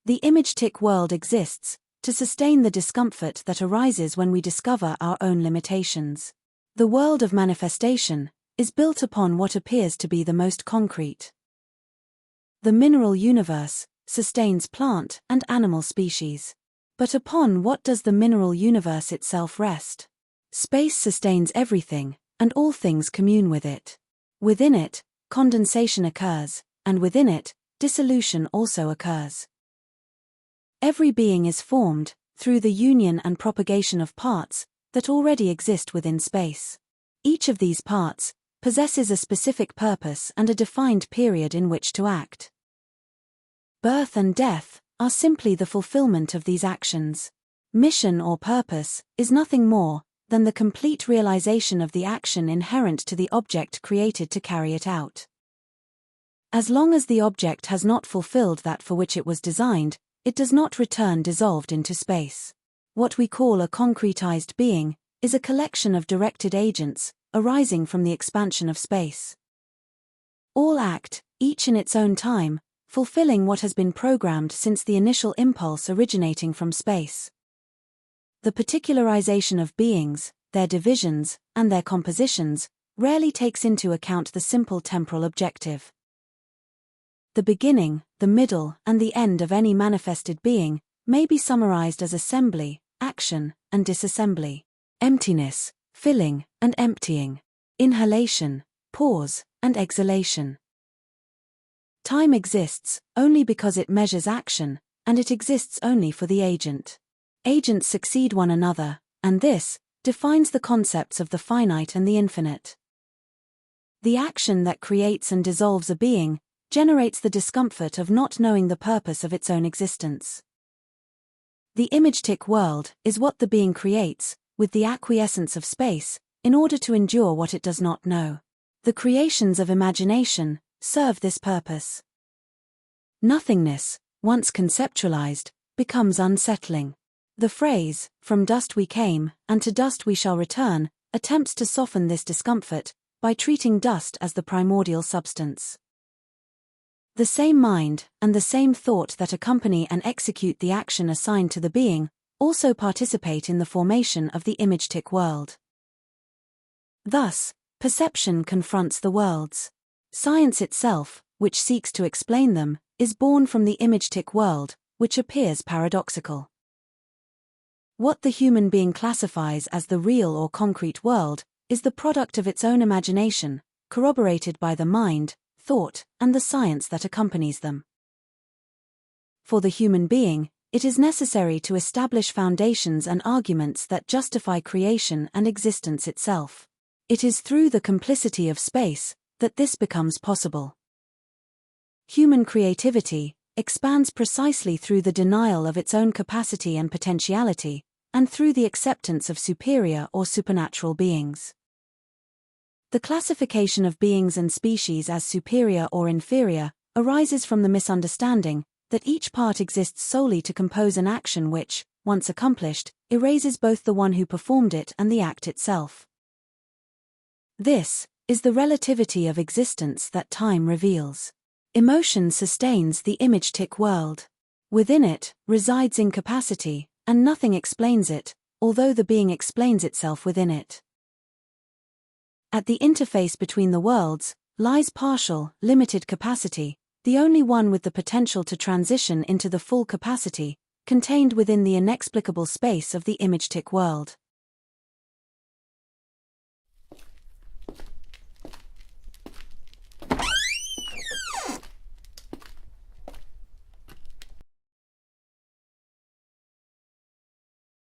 The imagetic world exists to sustain the discomfort that arises when we discover our own limitations. The world of manifestation is built upon what appears to be the most concrete. The mineral universe sustains plant and animal species. But upon what does the mineral universe itself rest? Space sustains everything, and all things commune with it. Within it, condensation occurs, and within it, dissolution also occurs. Every being is formed through the union and propagation of parts that already exist within space. Each of these parts possesses a specific purpose and a defined period in which to act. Birth and death are simply the fulfillment of these actions. Mission or purpose is nothing more than the complete realization of the action inherent to the object created to carry it out. As long as the object has not fulfilled that for which it was designed, it does not return dissolved into space. What we call a concretized being is a collection of directed agents arising from the expansion of space. All act, each in its own time, fulfilling what has been programmed since the initial impulse originating from space. The particularization of beings, their divisions, and their compositions rarely takes into account the simple temporal objective. The beginning, the middle, and the end of any manifested being may be summarized as assembly, action, and disassembly, emptiness, filling, and emptying, inhalation, pause, and exhalation. Time exists only because it measures action, and it exists only for the agent. Agents succeed one another, and this defines the concepts of the finite and the infinite. The action that creates and dissolves a being generates the discomfort of not knowing the purpose of its own existence. The imagetic world is what the being creates, with the acquiescence of space, in order to endure what it does not know. The creations of imagination serve this purpose. Nothingness, once conceptualized, becomes unsettling. The phrase, "From dust we came, and to dust we shall return," attempts to soften this discomfort by treating dust as the primordial substance. The same mind and the same thought that accompany and execute the action assigned to the being also participate in the formation of the imagetic world. Thus, perception confronts the worlds. Science itself, which seeks to explain them, is born from the imagetic world, which appears paradoxical. What the human being classifies as the real or concrete world is the product of its own imagination, corroborated by the mind, thought, and the science that accompanies them. For the human being, it is necessary to establish foundations and arguments that justify creation and existence itself. It is through the complicity of space that this becomes possible. Human creativity expands precisely through the denial of its own capacity and potentiality, and through the acceptance of superior or supernatural beings. The classification of beings and species as superior or inferior arises from the misunderstanding that each part exists solely to compose an action which, once accomplished, erases both the one who performed it and the act itself. This is the relativity of existence that time reveals. Emotion sustains the imagetic world. Within it resides incapacity, and nothing explains it, although the being explains itself within it. At the interface between the worlds lies partial, limited capacity, the only one with the potential to transition into the full capacity, contained within the inexplicable space of the imagetic world.